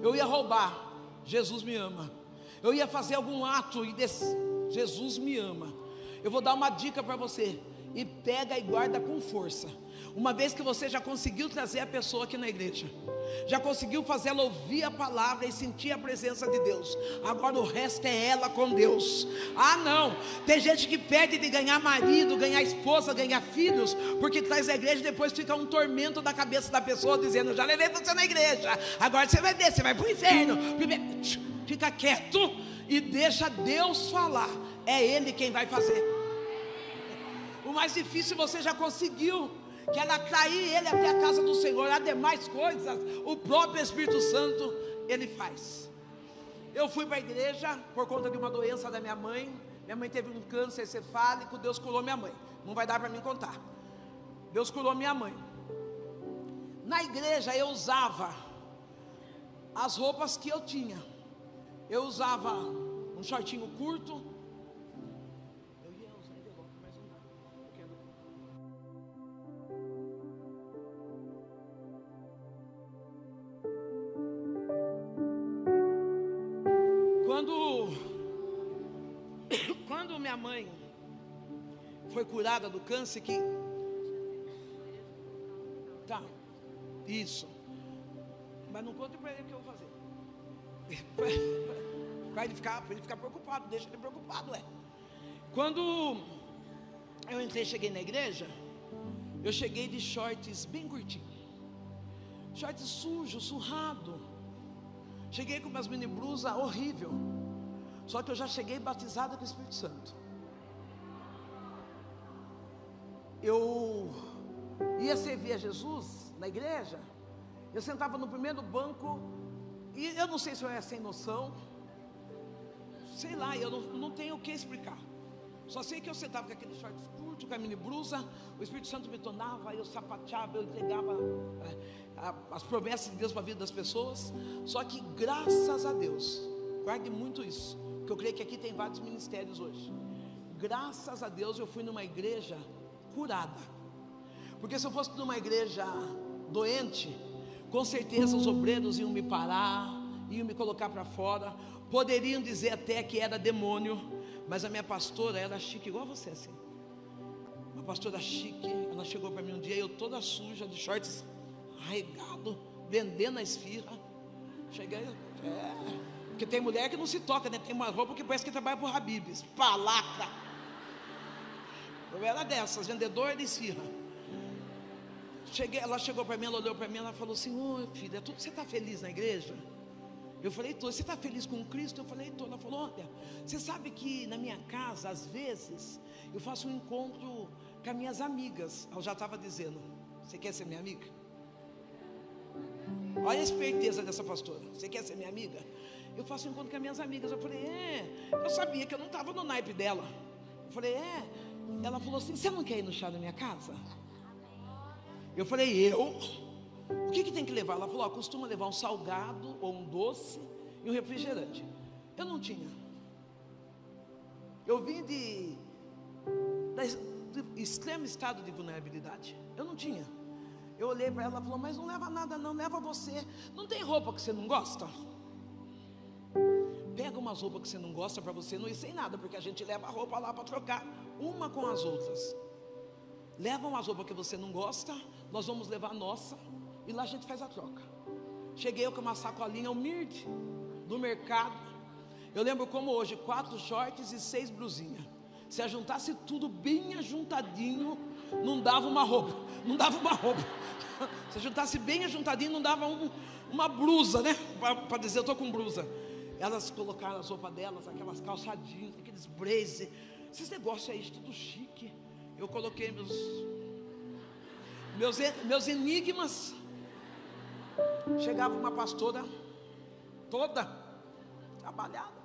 Eu ia roubar, Jesus me ama. Eu ia fazer algum ato e Jesus me ama. Eu vou dar uma dica para você: e pega e guarda com força. Uma vez que você já conseguiu trazer a pessoa aqui na igreja, já conseguiu fazer ela ouvir a palavra e sentir a presença de Deus, agora o resto é ela com Deus. Ah não, tem gente que perde de ganhar marido, ganhar esposa, ganhar filhos, porque traz a igreja e depois fica um tormento da cabeça da pessoa, dizendo: eu já levei você na igreja, agora você vai ver, você vai para o inferno. Fica quieto e deixa Deus falar, é Ele quem vai fazer. O mais difícil você já conseguiu, que era atrair ele até a casa do Senhor. As demais coisas, o próprio Espírito Santo, Ele faz. Eu fui para a igreja por conta de uma doença da minha mãe. Minha mãe teve um câncer cefálico, Deus curou minha mãe. Não vai dar para mim contar. Deus curou minha mãe. Na igreja eu usava as roupas que eu tinha. Eu usava um shortinho curto. Quando minha mãe foi curada do câncer, que tá, isso, mas não conte para ele o que eu vou fazer, para ele ficar preocupado, deixa ele preocupado, Quando eu entrei, cheguei na igreja, eu cheguei de shorts bem curtinho, shorts sujo, surrado, cheguei com umas mini blusas horrível. Só que eu já cheguei batizado com o Espírito Santo. Eu ia servir a Jesus na igreja. Eu sentava no primeiro banco. E eu não sei se eu era sem noção. Sei lá, eu não tenho o que explicar. Só sei que eu sentava com aquele short curto, com a mini blusa. O Espírito Santo me tornava, eu sapateava, eu entregava as promessas de Deus para a vida das pessoas. Só que graças a Deus, guarde muito isso, porque eu creio que aqui tem vários ministérios hoje. Graças a Deus eu fui numa igreja curada. Porque se eu fosse numa igreja doente, com certeza os obreiros iam me parar, iam me colocar para fora, poderiam dizer até que era demônio. Mas a minha pastora era chique, igual você assim. Uma pastora chique. Ela chegou para mim um dia, eu toda suja, de shorts arregado, vendendo a esfirra. Cheguei, porque tem mulher que não se toca, né? Tem uma roupa que parece que trabalha por Habib's, palacra. Eu era dessas, vendedora de esfirra. Ela chegou para mim, ela olhou para mim, ela falou assim: ô filha, você está feliz na igreja? Eu falei: estou. Você está feliz com Cristo? Eu falei: estou. Ela falou: olha, você sabe que na minha casa, às vezes, eu faço um encontro com as minhas amigas. Ela já estava dizendo: você quer ser minha amiga? Olha a esperteza dessa pastora. Você quer ser minha amiga? Eu faço um encontro com as minhas amigas. Eu falei: eu sabia que eu não estava no naipe dela. Eu falei: Ela falou assim: você não quer ir no chá da minha casa? Eu falei: o que tem que levar? Ela falou: costuma levar um salgado ou um doce e um refrigerante. Eu não tinha. Eu vim de extremo estado de vulnerabilidade. Eu não tinha. Eu olhei para ela e falou: mas não leva nada não, leva você. Não tem roupa que você não gosta? Pega umas roupas que você não gosta para você não ir sem nada, porque a gente leva a roupa lá para trocar uma com as outras. Leva umas roupas que você não gosta, nós vamos levar a nossa, e lá a gente faz a troca. Cheguei eu com uma sacolinha humilde do mercado. Eu lembro como hoje, 4 shorts e 6 blusinhas. Se ajuntasse tudo bem ajuntadinho, não dava uma roupa. Não dava uma roupa. Se juntasse bem ajuntadinho, não dava uma blusa, né? Para dizer: eu estou com blusa. Elas colocaram as roupas delas, aquelas calçadinhas, aqueles blazer, esses negócios aí, tudo chique. Eu coloquei meus enigmas. Chegava uma pastora toda trabalhada.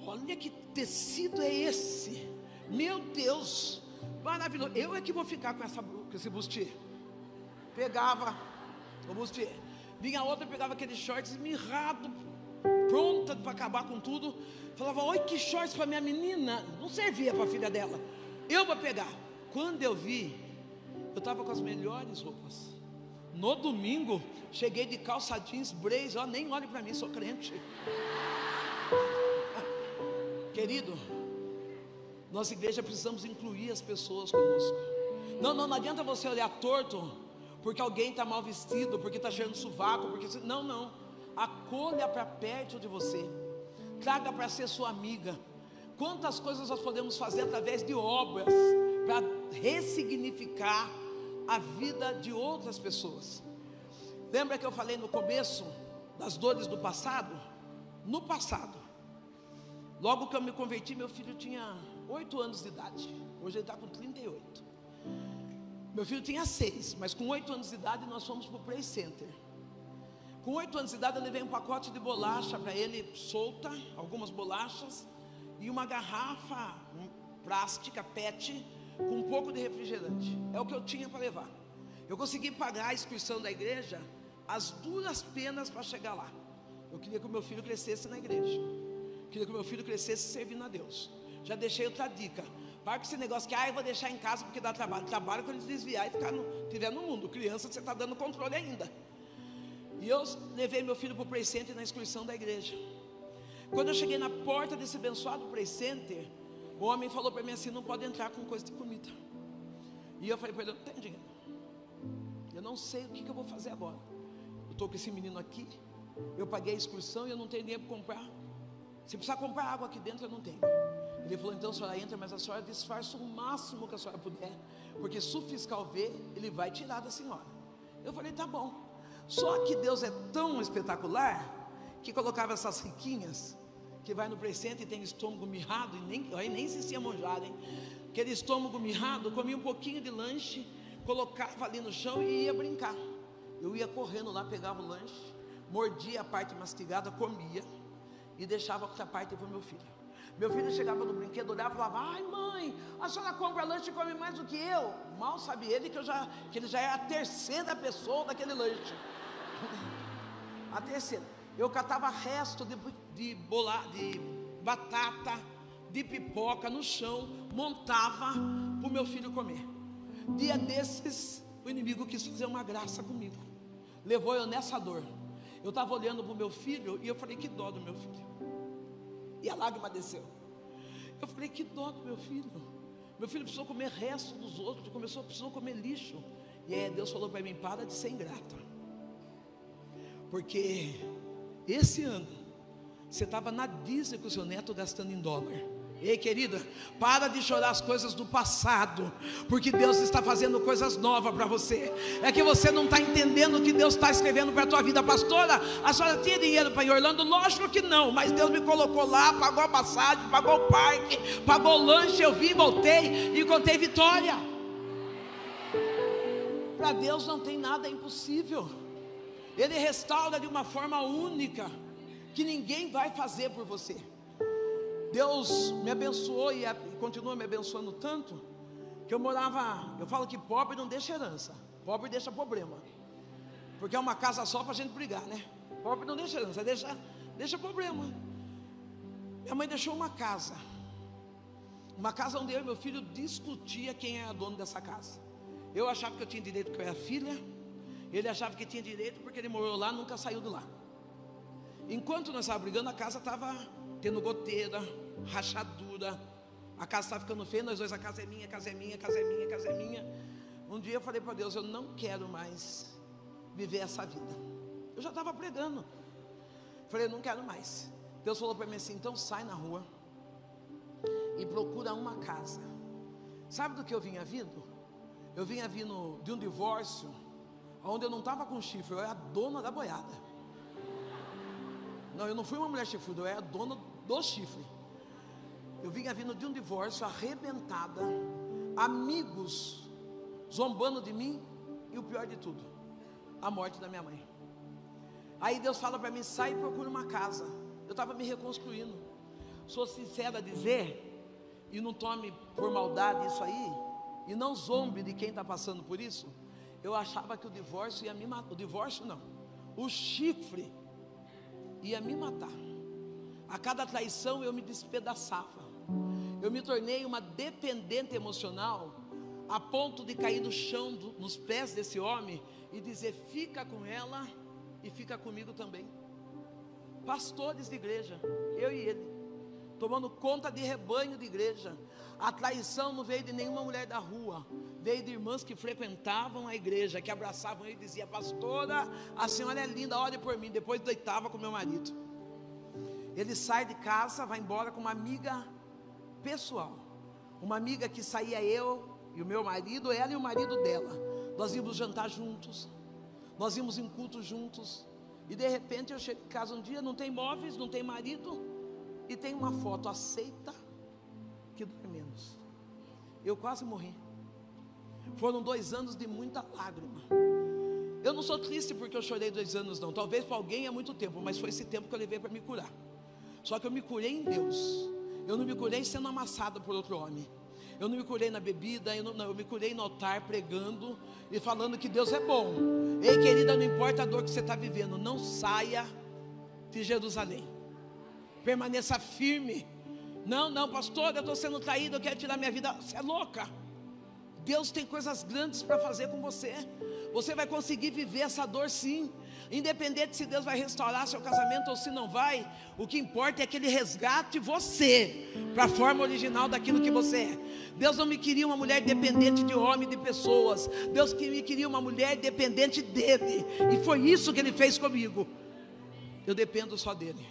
Olha que tecido é esse, meu Deus, maravilhoso. Eu é que vou ficar com esse bustier. Pegava o bustier, vinha outra, pegava aquele shorts mirrado, pronta para acabar com tudo. Falava, olha que shorts para minha menina, não servia para a filha dela, eu vou pegar. Quando eu vi, eu estava com as melhores roupas. No domingo, cheguei de calça jeans, blazer, ó, nem olhe para mim, sou crente. Querido, nossa igreja precisamos incluir as pessoas conosco. Não adianta você olhar torto porque alguém está mal vestido, porque está cheirando sovaco, porque... Não, acolha para perto de você, traga para ser sua amiga. Quantas coisas nós podemos fazer através de obras para ressignificar a vida de outras pessoas. Lembra que eu falei no começo das dores do passado? No passado, logo que eu me converti, meu filho tinha 8 anos de idade. Hoje ele está com 38. Meu filho tinha 6, mas com 8 anos de idade nós fomos para o Play Center. Com 8 anos de idade eu levei um pacote de bolacha para ele, solta, algumas bolachas, e uma garrafa plástica, PET, com um pouco de refrigerante. É o que eu tinha para levar. Eu consegui pagar a excursão da igreja, as duras penas para chegar lá. Eu queria que o meu filho crescesse na igreja, queria que o meu filho crescesse servindo a Deus. Já deixei outra dica: para com esse negócio que eu vou deixar em casa porque dá trabalho. Trabalho quando ele desviar e estiver no mundo. Criança, você está dando controle ainda. E eu levei meu filho para o Play Center na excursão da igreja. Quando eu cheguei na porta desse abençoado Play Center, o homem falou para mim assim: não pode entrar com coisa de comida. E eu falei para ele: eu não tenho dinheiro, eu não sei o que eu vou fazer agora. Eu estou com esse menino aqui, eu paguei a excursão e eu não tenho dinheiro para comprar. Se precisar comprar água aqui dentro, eu não tenho. Ele falou: então a senhora entra, mas a senhora disfarça o máximo que a senhora puder, porque se o fiscal ver, ele vai tirar da senhora. Eu falei: tá bom. Só que Deus é tão espetacular que colocava essas riquinhas que vai no Play Center e tem estômago mirrado, e nem existia monjada, hein? Aquele estômago mirrado, comia um pouquinho de lanche, colocava ali no chão e ia brincar. Eu ia correndo lá, pegava o lanche, mordia a parte mastigada, comia e deixava outra parte para o meu filho. Meu filho chegava no brinquedo, olhava e falava: ai mãe, a senhora compra lanche e come mais do que eu. Mal sabe ele que ele já é a terceira pessoa daquele lanche. A terceira. Eu catava resto de batata, de pipoca no chão, montava para o meu filho comer. Dia desses, o inimigo quis fazer uma graça comigo, levou eu nessa dor. Eu estava olhando para o meu filho e eu falei: que dó do meu filho. E a lágrima desceu. Eu falei: que dó do meu filho. Meu filho precisou comer resto dos outros, precisou comer lixo. E aí Deus falou para mim: para de ser ingrata, porque esse ano você estava na Disney com o seu neto gastando em dólar. Ei, querida, para de chorar as coisas do passado, porque Deus está fazendo coisas novas para você. É que você não está entendendo o que Deus está escrevendo para a tua vida. Pastora, a senhora tinha dinheiro para ir em Orlando? Lógico que não, mas Deus me colocou lá, pagou a passagem, pagou o parque, pagou o lanche, eu vim, voltei e contei vitória. Para Deus não tem nada impossível. Ele restaura de uma forma única, que ninguém vai fazer por você. Deus me abençoou e continua me abençoando tanto, que eu falo que pobre não deixa herança, pobre deixa problema, porque é uma casa só para a gente brigar, né? Pobre não deixa herança, deixa problema. Minha mãe deixou uma casa onde eu e meu filho discutia quem era dono dessa casa. Eu achava que eu tinha direito porque eu era filha, ele achava que tinha direito porque ele morou lá, nunca saiu de lá. Enquanto nós estávamos brigando, a casa estava tendo goteira, rachadura, a casa estava ficando feia. Nós dois: a casa é minha, a casa é minha, a casa é minha, a casa é minha. Um dia eu falei para Deus: eu não quero mais viver essa vida. Eu já estava pregando, falei: eu não quero mais. Deus falou para mim assim: então sai na rua e procura uma casa. Sabe do que eu vinha vindo? Eu vinha vindo de um divórcio onde eu não estava com chifre, eu era a dona da boiada. Não, eu não fui uma mulher chifruda, eu era a dona do chifre. Eu vinha vindo de um divórcio, arrebentada, amigos zombando de mim, e o pior de tudo, a morte da minha mãe. Aí Deus fala para mim: sai e procura uma casa. estava me reconstruindo. Sou sincera a dizer, e não tome por maldade isso aí, e não zombe de quem está passando por isso. Eu achava que o divórcio ia me matar. O divórcio não, o chifre ia me matar. A cada traição eu me despedaçava. Eu me tornei uma dependente emocional, a ponto de cair no chão, nos pés desse homem, e dizer: fica com ela e fica comigo também. Pastores de igreja, eu e ele, tomando conta de rebanho de igreja. A traição não veio de nenhuma mulher da rua, veio de irmãs que frequentavam a igreja, que abraçavam ele e diziam: pastora, a senhora é linda, ore por mim. Depois deitava com meu marido. Ele sai de casa, vai embora com uma amiga pessoal, uma amiga que saía eu e o meu marido, ela e o marido dela. Nós íamos jantar juntos, nós íamos em culto juntos. E de repente eu chego em casa um dia, não tem móveis, não tem marido, e tem uma foto: aceita que dói menos. Eu quase morri. Foram 2 anos de muita lágrima. Eu não sou triste porque eu chorei 2 anos não. Talvez para alguém é muito tempo, mas foi esse tempo que eu levei para me curar. Só que eu me curei em Deus. Eu não me curei sendo amassado por outro homem. Eu não me curei na bebida, eu me curei no altar pregando e falando que Deus é bom. Ei, querida, não importa a dor que você está vivendo, não saia de Jerusalém. Permaneça firme. Não, pastor, eu estou sendo traído, eu quero tirar minha vida. Você é louca. Deus tem coisas grandes para fazer com você. Você vai conseguir viver essa dor sim. Independente se Deus vai restaurar seu casamento ou se não vai, o que importa é que Ele resgate você para a forma original daquilo que você é. Deus não me queria uma mulher dependente de homem, de pessoas. Deus me queria uma mulher dependente dEle. E foi isso que Ele fez comigo. Eu dependo só dEle.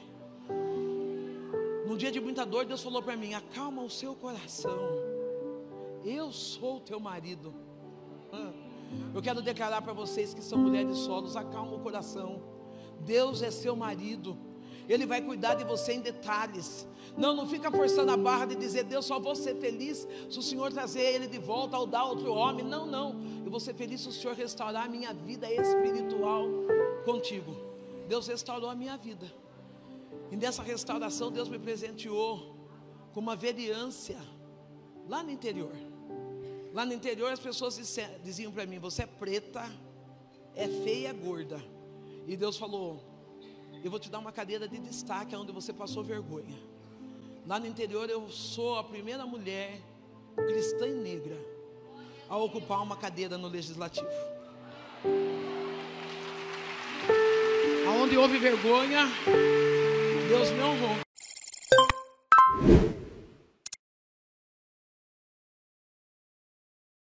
Num dia de muita dor, Deus falou para mim: acalma o seu coração, eu sou o teu marido. Eu quero declarar para vocês que são mulheres solos: acalma o coração. Deus é seu marido. Ele vai cuidar de você em detalhes. Não fica forçando a barra de dizer: Deus, só vou ser feliz se o Senhor trazer ele de volta ou dar outro homem. Não, eu vou ser feliz se o Senhor restaurar a minha vida espiritual contigo. Deus restaurou a minha vida. E nessa restauração Deus me presenteou com uma vereança lá no interior. Lá no interior as pessoas diziam para mim: você é preta, é feia, é gorda. E Deus falou: eu vou te dar uma cadeira de destaque onde você passou vergonha. Lá no interior eu sou a primeira mulher cristã e negra a ocupar uma cadeira no legislativo. Aonde houve vergonha, Deus me honrou.